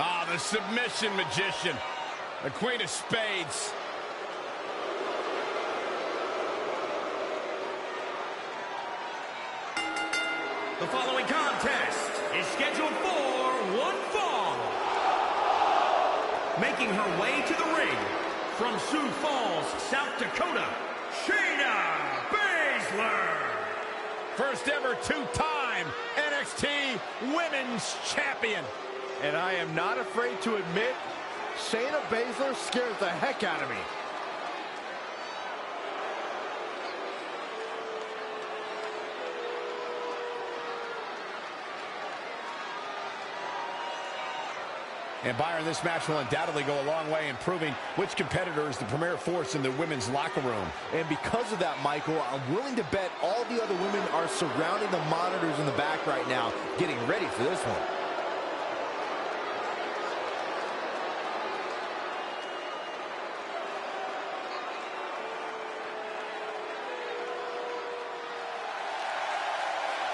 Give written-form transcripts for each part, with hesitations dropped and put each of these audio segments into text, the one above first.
Ah, the submission magician. The Queen of Spades. The following contest is scheduled for one fall. Making her way to the ring from Sioux Falls, South Dakota, Shayna Baszler. First ever two-time NXT Women's Champion. And I am not afraid to admit, Shayna Baszler scares the heck out of me. And Byron, this match will undoubtedly go a long way in proving which competitor is the premier force in the women's locker room. And because of that, Michael, I'm willing to bet all the other women are surrounding the monitors in the back right now, getting ready for this one.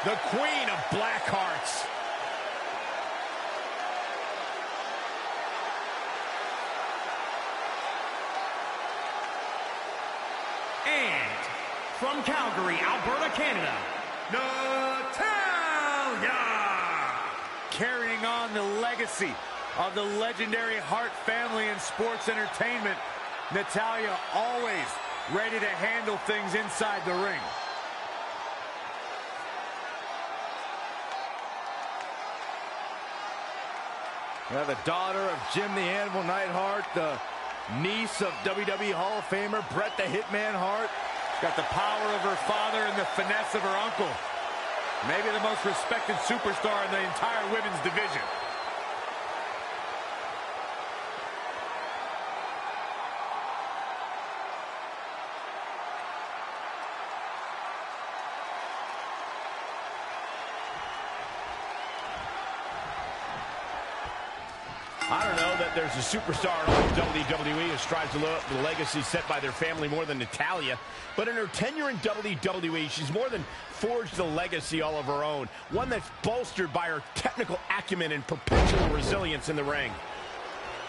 The Queen of Black Hearts. And from Calgary, Alberta, Canada, Natalya! Carrying on the legacy of the legendary Hart family in sports entertainment, Natalya always ready to handle things inside the ring. The daughter of Jim the Anvil Neidhart, the niece of WWE Hall of Famer Bret the Hitman Hart. Got the power of her father and the finesse of her uncle. Maybe the most respected superstar in the entire women's division. I don't know that there's a superstar in all of WWE who strives to live up the legacy set by their family more than Natalya. But in her tenure in WWE, she's more than forged a legacy all of her own. One that's bolstered by her technical acumen and perpetual resilience in the ring.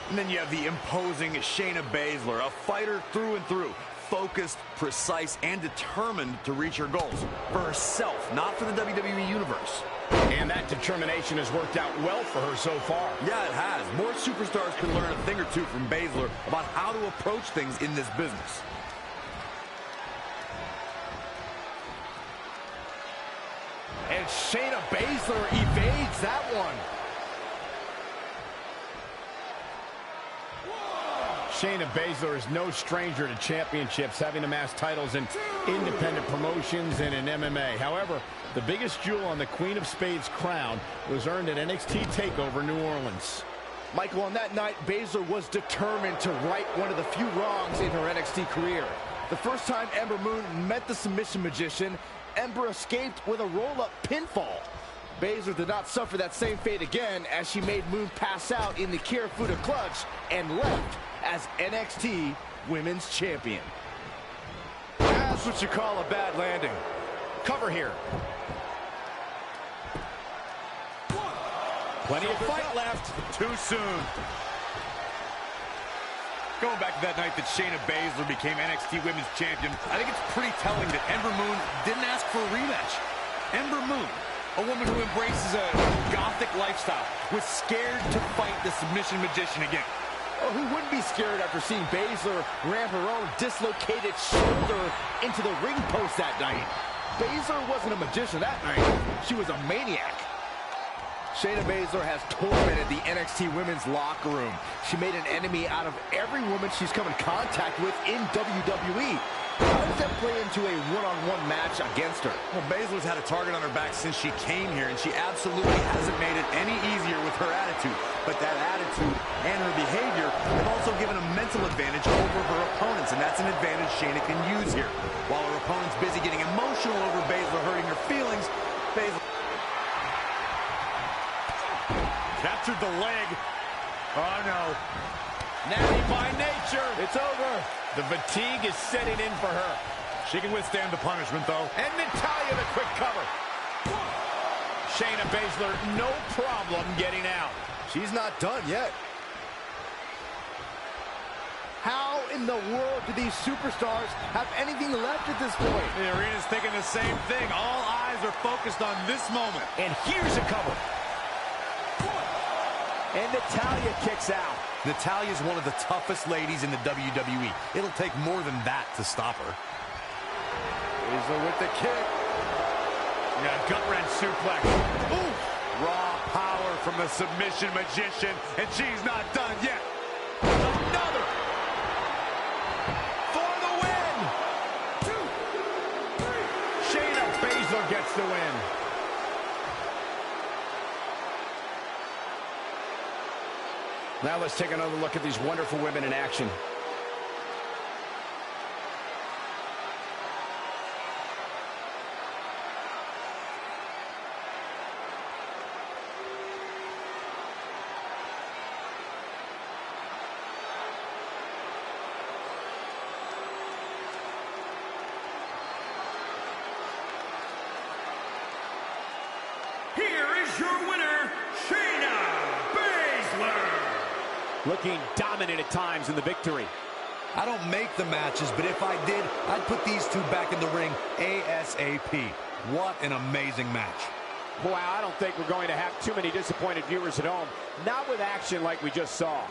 And then you have the imposing Shayna Baszler, a fighter through and through. Focused, precise, and determined to reach her goals. For herself, not for the WWE Universe. And that determination has worked out well for her so far. Yeah, it has. More superstars can learn a thing or two from Baszler about how to approach things in this business. And Shayna Baszler evades that one. Shayna Baszler is no stranger to championships, having amassed titles in independent promotions and in MMA. However, the biggest jewel on the Queen of Spades crown was earned at NXT TakeOver New Orleans. Michael, on that night, Baszler was determined to right one of the few wrongs in her NXT career. The first time Ember Moon met the submission magician, Ember escaped with a roll-up pinfall. Baszler did not suffer that same fate again as she made Moon pass out in the Kirifuda clutch and left as NXT Women's Champion. That's what you call a bad landing. Cover here. Plenty of fight left. Too soon. Going back to that night that Shayna Baszler became NXT Women's Champion, I think it's pretty telling that Ember Moon didn't ask for a rematch. Ember Moon, a woman who embraces a gothic lifestyle, was scared to fight the submission magician again. Oh, who wouldn't be scared after seeing Baszler ram her own dislocated shoulder into the ring post that night? Baszler wasn't a magician that night. She was a maniac. Shayna Baszler has tormented the NXT women's locker room. She made an enemy out of every woman she's come in contact with in WWE. How does that play into a one-on-one match against her? Well, Baszler's had a target on her back since she came here, and she absolutely hasn't made it any easier with her attitude. But that attitude and her behavior have also given a mental advantage over her opponents, and that's an advantage Shayna can use here. While her opponent's busy getting emotional over Baszler hurting her feelings, Baszler captured the leg. Oh, no. Natty by nature. It's over. The fatigue is setting in for her. She can withstand the punishment, though. And Natalya the quick cover. Shayna Baszler, no problem getting out. She's not done yet. How in the world do these superstars have anything left at this point? The arena's thinking the same thing. All eyes are focused on this moment. And here's a cover. And Natalya kicks out. Natalya's one of the toughest ladies in the WWE. It'll take more than that to stop her. Baszler with the kick. Yeah, gut-wrench suplex. Ooh. Raw power from the submission magician, and she's not done yet. Another. For the win. 2, 3. Shayna Baszler gets the win. Now let's take another look at these wonderful women in action. Here is your winner, Shayna Baszler. Looking dominant at times in the victory. I don't make the matches, but if I did, I'd put these two back in the ring ASAP. What an amazing match. Wow, I don't think we're going to have too many disappointed viewers at home. Not with action like we just saw.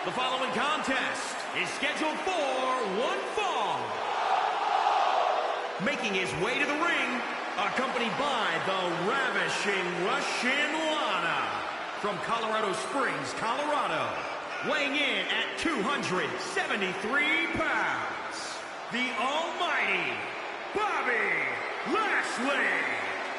The following contest is scheduled for one fall. Making his way to the ring, accompanied by the ravishing Russian Lana from Colorado Springs, Colorado, weighing in at 273 pounds, the almighty Bobby Lashley.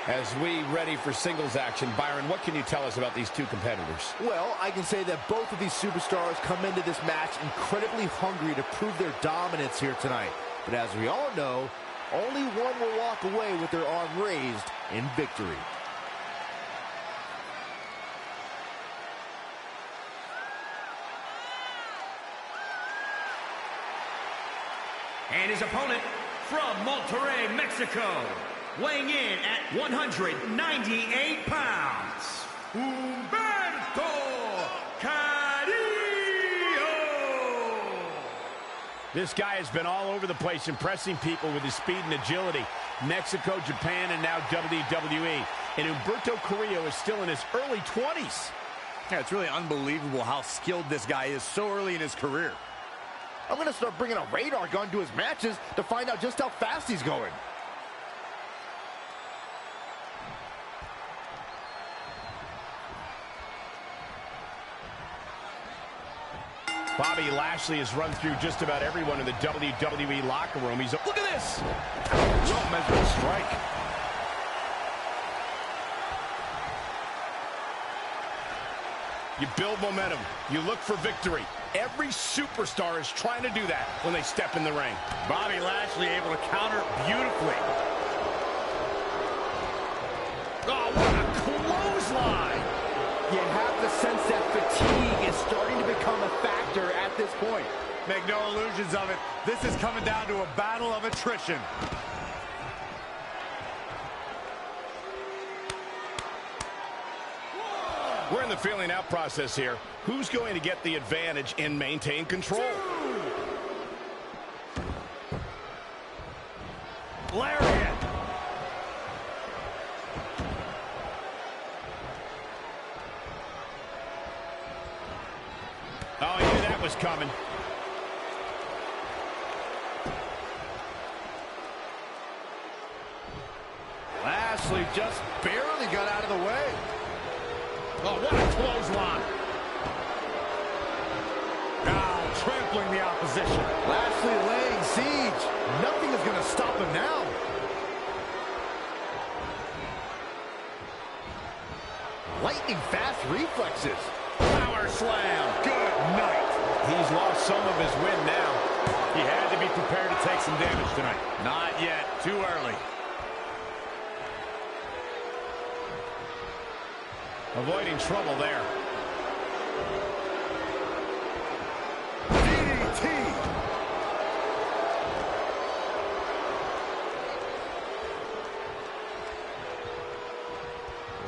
As we ready for singles action, Byron, what can you tell us about these two competitors? Well, I can say that both of these superstars come into this match incredibly hungry to prove their dominance here tonight. But as we all know, only one will walk away with their arm raised in victory. And his opponent from Monterrey, Mexico, weighing in at 198 pounds, Humberto Carrillo. This guy has been all over the place, impressing people with his speed and agility. Mexico, Japan, and now WWE. And Humberto Carrillo is still in his early 20s. Yeah, it's really unbelievable how skilled this guy is so early in his career. I'm going to start bringing a radar gun to his matches to find out just how fast he's going. Bobby Lashley has run through just about everyone in the WWE locker room. Look at this! Well-measured strike. You build momentum. You look for victory. Every superstar is trying to do that when they step in the ring. Bobby Lashley able to counter beautifully. Oh, what a clothesline! You have to sense that fatigue is starting to become a factor at this point. Make no illusions of it. This is coming down to a battle of attrition. We're in the feeling out process here. Who's going to get the advantage and maintain control? Lariat. Oh, he knew that was coming. Lashley just barely got out of the way. Oh, what a clothesline. Now trampling the opposition. Lashley laying siege. Nothing is going to stop him now. Lightning fast reflexes. Power slam. Good night. He's lost some of his wind now. He had to be prepared to take some damage tonight. Not yet. Too early. Avoiding trouble there. DDT.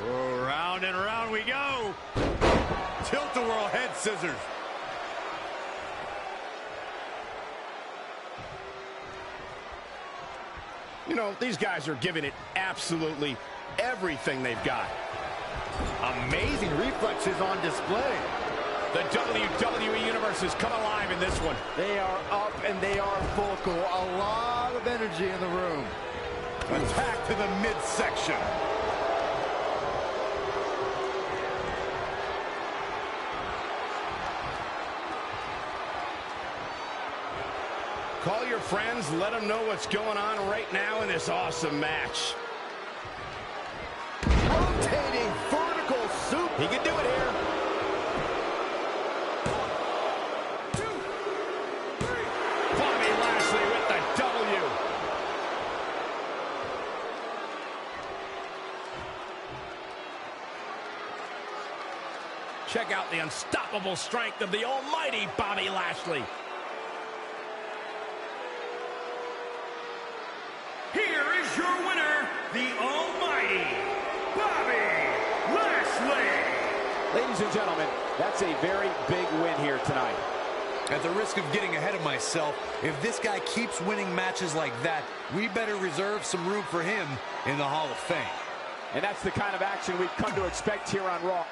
Oh, round and round we go. Tilt-a-whirl head scissors. You know, these guys are giving it absolutely everything they've got. Amazing reflexes on display. The WWE Universe has come alive in this one. They are up and they are vocal. A lot of energy in the room. Attack to the midsection. Call your friends, let them know what's going on right now in this awesome match. Rotating vertical soup. He can do it here. 1, 2, 3. Bobby Lashley with the W. Check out the unstoppable strength of the almighty Bobby Lashley. Here is your winner, the almighty Bobby Lashley. Ladies and gentlemen, that's a very big win here tonight. At the risk of getting ahead of myself, if this guy keeps winning matches like that, we better reserve some room for him in the Hall of Fame. And that's the kind of action we've come to expect here on Raw.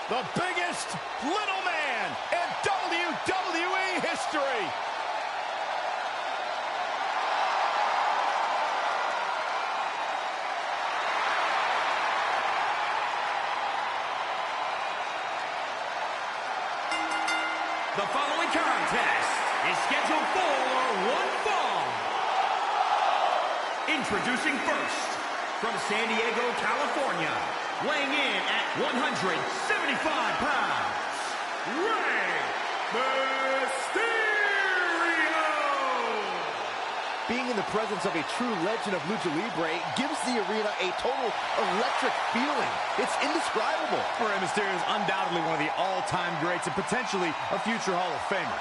the biggest little man in WWE history. The following contest is scheduled for one fall. Introducing first, from San Diego, California, weighing in at 175 pounds, Rey Mysterio! Being in the presence of a true legend of Lucha Libre gives the arena a total electric feeling. It's indescribable. Rey Mysterio is undoubtedly one of the all-time greats and potentially a future Hall of Famer.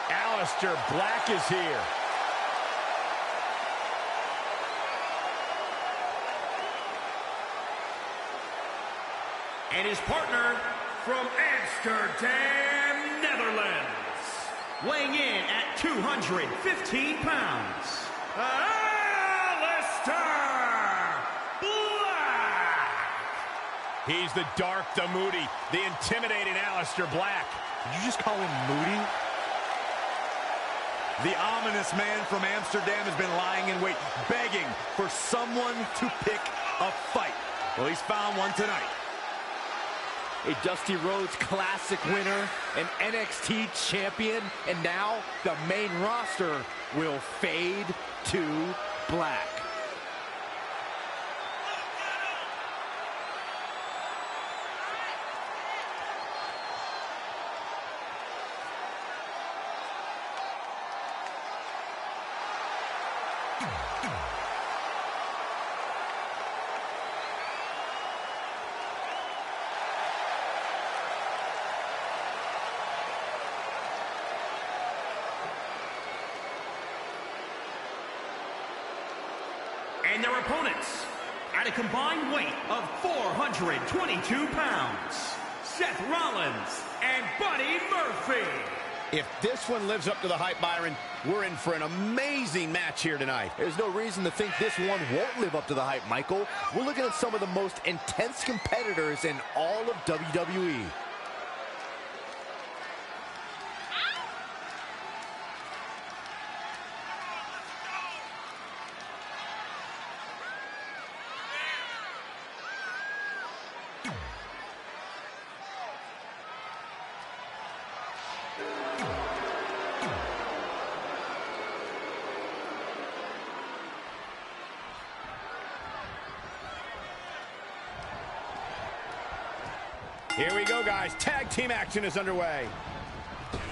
Aleister Black is here. And his partner from Amsterdam, Netherlands, weighing in at 215 pounds, Aleister Black! He's the dark, the moody, the intimidating Aleister Black. Did you just call him moody? The ominous man from Amsterdam has been lying in wait, begging for someone to pick a fight. Well, he's found one tonight. A Dusty Rhodes Classic winner, an NXT champion, and now the main roster will fade to black. And their opponents, at a combined weight of 422 pounds, Seth Rollins and Buddy Murphy. If this one lives up to the hype, Byron, we're in for an amazing match here tonight. There's no reason to think this one won't live up to the hype, Michael. We're looking at some of the most intense competitors in all of WWE. Here we go, guys. Tag team action is underway.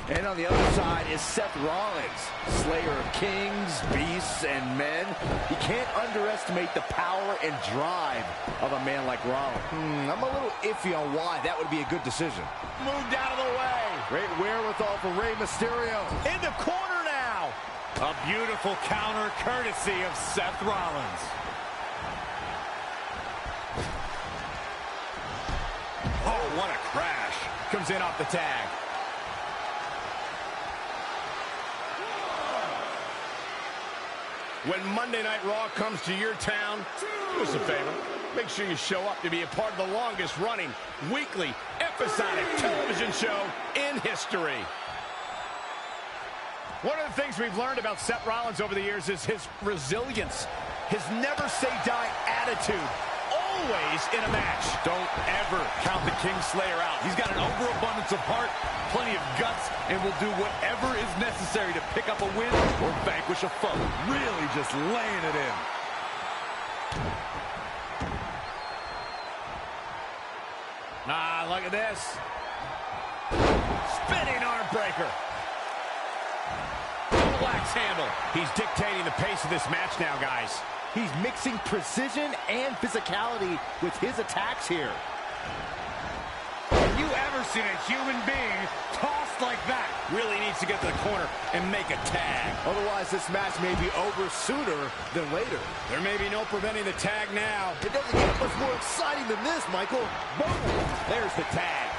And on the other side is Seth Rollins, slayer of kings, beasts, and men. You can't underestimate the power and drive of a man like Rollins. I'm a little iffy on why that would be a good decision. Moved out of the way. Great wherewithal for Rey Mysterio. In the corner now. A beautiful counter courtesy of Seth Rollins. Oh, what a crash. Comes in off the tag. When Monday Night Raw comes to your town, do us a favor. Make sure you show up to be a part of the longest running weekly episodic television show in history. One of the things we've learned about Seth Rollins over the years is his resilience, his never-say-die attitude, always in a match. Don't ever count the Kingslayer out. He's got an overabundance of heart, plenty of guts, and will do whatever is necessary to pick up a win or vanquish a foe. Really just laying it in. Ah, look at this. Spinning arm breaker. suplex handle. He's dictating the pace of this match now, guys. He's mixing precision and physicality with his attacks here. Have you ever seen a human being tossed like that? Really needs to get to the corner and make a tag. Otherwise, this match may be over sooner than later. There may be no preventing the tag now. It doesn't get much more exciting than this, Michael. Boom! There's the tag.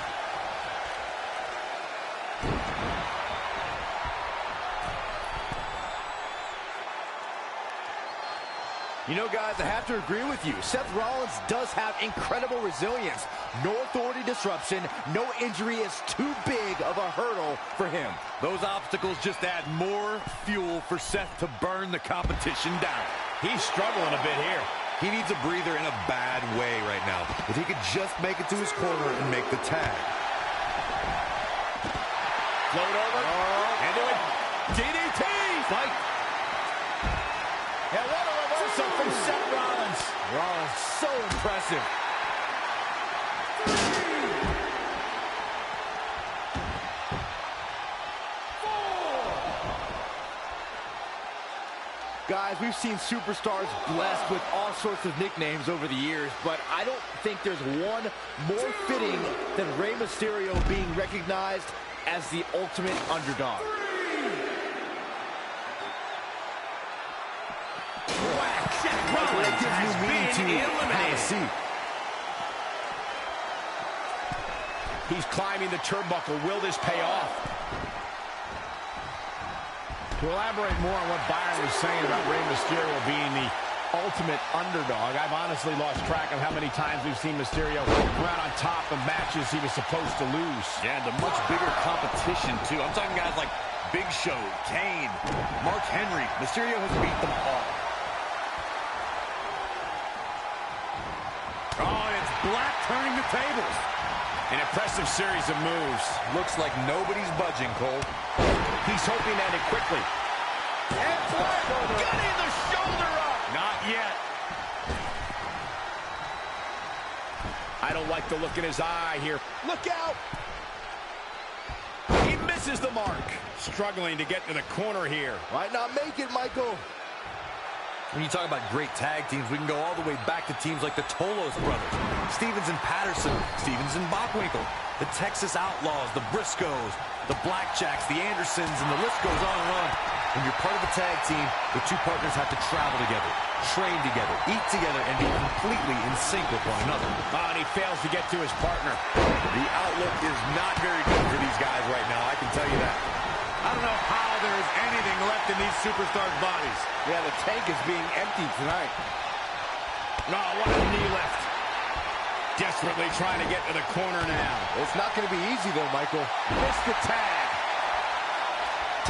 You know, guys, I have to agree with you. Seth Rollins does have incredible resilience. No authority disruption, no injury is too big of a hurdle for him. Those obstacles just add more fuel for Seth to burn the competition down. He's struggling a bit here. He needs a breather in a bad way right now. If he could just make it to his corner and make the tag. Float over. Into it. DDT. Fight. Yeah, what a reversal from Seth Rollins. Rollins, so impressive. Guys, we've seen superstars blessed with all sorts of nicknames over the years, but I don't think there's one more fitting than Rey Mysterio being recognized as the ultimate underdog. Rollins has been eliminated. He's climbing the turnbuckle. Will this pay off? To elaborate more on what Byron was saying about Rey Mysterio being the ultimate underdog, I've honestly lost track of how many times we've seen Mysterio run on top of matches he was supposed to lose. Yeah, and the much bigger competition, too. I'm talking guys like Big Show, Kane, Mark Henry. Mysterio has beat them all. Oh, and it's Black turning the tables. An impressive series of moves. Looks like nobody's budging, Cole. He's hoping that it quickly. And Black getting the shoulder up. Not yet. I don't like the look in his eye here. Look out. He misses the mark. Struggling to get to the corner here. Might not make it, Michael. When you talk about great tag teams, we can go all the way back to teams like the Tolos brothers, Stevens and Patterson, Stevens and Bockwinkel, the Texas Outlaws, the Briscoes, the Blackjacks, the Andersons, and the list goes on and on. When you're part of a tag team, the two partners have to travel together, train together, eat together, and be completely in sync with one another. Oh, and he fails to get to his partner. The outlook is not very good for these guys right now, I can tell you that. I don't know how there is anything left in these superstars' bodies. Yeah, the tank is being emptied tonight. Oh, what a knee lift. Desperately trying to get to the corner now. It's not going to be easy, though, Michael. Missed the tag.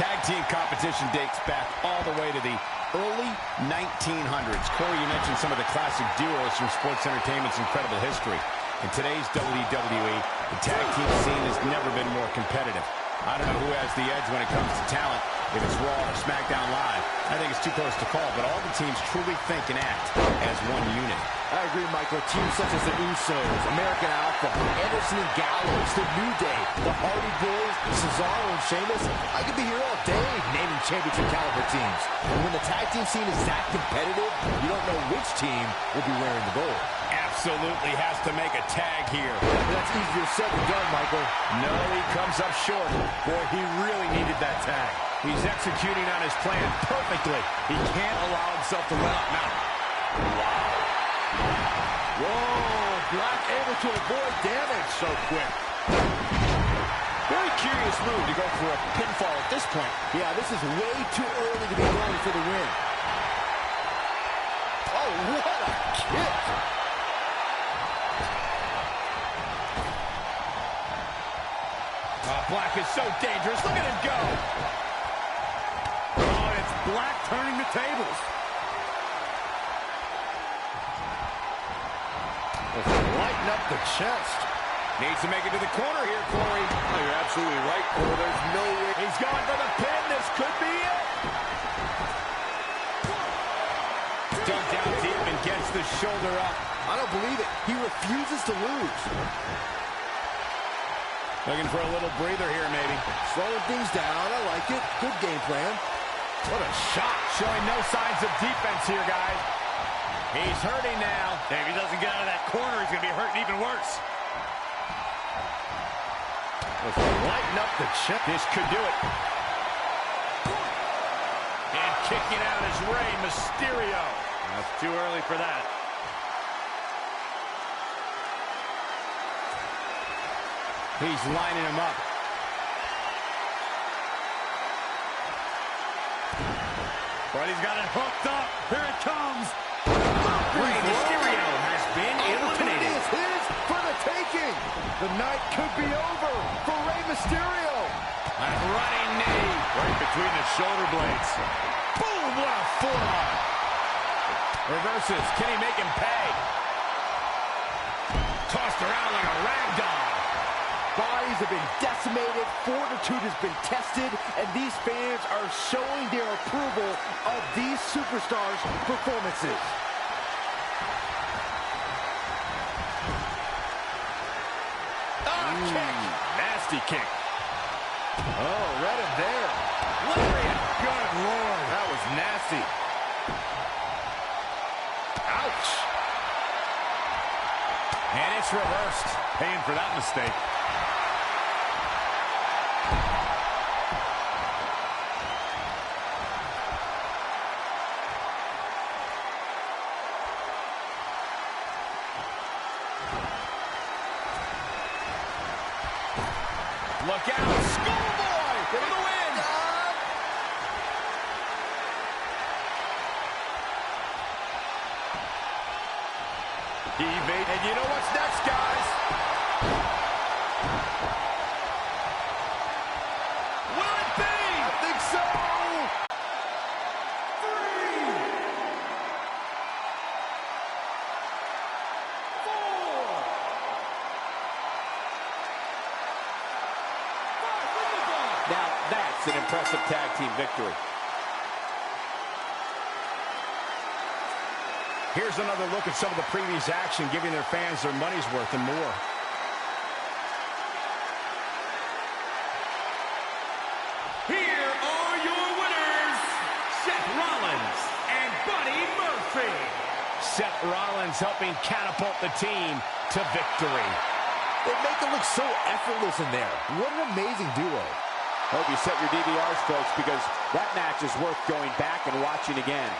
Tag team competition dates back all the way to the early 1900s. Corey, you mentioned some of the classic duos from sports entertainment's incredible history. In today's WWE, the tag team scene has never been more competitive. I don't know who has the edge when it comes to talent, if it's Raw or SmackDown Live. I think it's too close to call, but all the teams truly think and act as one unit. I agree, Michael. Teams such as the Usos, American Alpha, Anderson and Gallows, The New Day, the Hardy Boys, Cesaro and Sheamus. I could be here all day naming championship caliber teams. And when the tag team scene is that competitive, you don't know which team will be wearing the gold. Absolutely has to make a tag here. That's easier said than done, Michael. No, he comes up short. Boy, he really needed that tag. He's executing on his plan perfectly. He can't allow himself to let up now. Wow. Whoa, Black able to avoid damage so quick. Very curious move to go for a pinfall at this point. Yeah, this is way too early to be going for the win. Oh, what a kick. Black is so dangerous. Look at him go. Oh, it's Black turning the tables. Lighten up the chest. Needs to make it to the corner here, Corey. Oh, you're absolutely right, Cole. There's no way. He's going for the pin. This could be it. Dug down deep and gets the shoulder up. I don't believe it. He refuses to lose. Looking for a little breather here, maybe. Slowing things down. I like it. Good game plan. What a shot. Showing no signs of defense here, guys. He's hurting now. If he doesn't get out of that corner, he's going to be hurting even worse. Let's lighten up the chip. This could do it. And kicking out is Rey Mysterio. That's too early for that. He's lining him up. But he's got it hooked up. Here it comes. Rey Mysterio has been eliminated. Is his for the taking. The night could be over for Rey Mysterio. A running knee. Right between the shoulder blades. Boom, what a forearm. Reverses. Can he make him pay? Tossed around like a rag doll. Bodies have been decimated, fortitude has been tested, and these fans are showing their approval of these superstars' performances. Kick. Nasty kick. Oh, read it there. Lariat. Good Lord. That was nasty. Ouch. And it's reversed. Paying for that mistake. Look out. Schoolboy for the win. And you know what's next, guys? Will it be? I think so. 3, 4. Now that's an impressive tag team victory. Here's another look at some of the previous action, giving their fans their money's worth and more. Here are your winners, Seth Rollins and Buddy Murphy. Seth Rollins helping catapult the team to victory. They make it look so effortless in there. What an amazing duo. Hope you set your DVRs, folks, because that match is worth going back and watching again.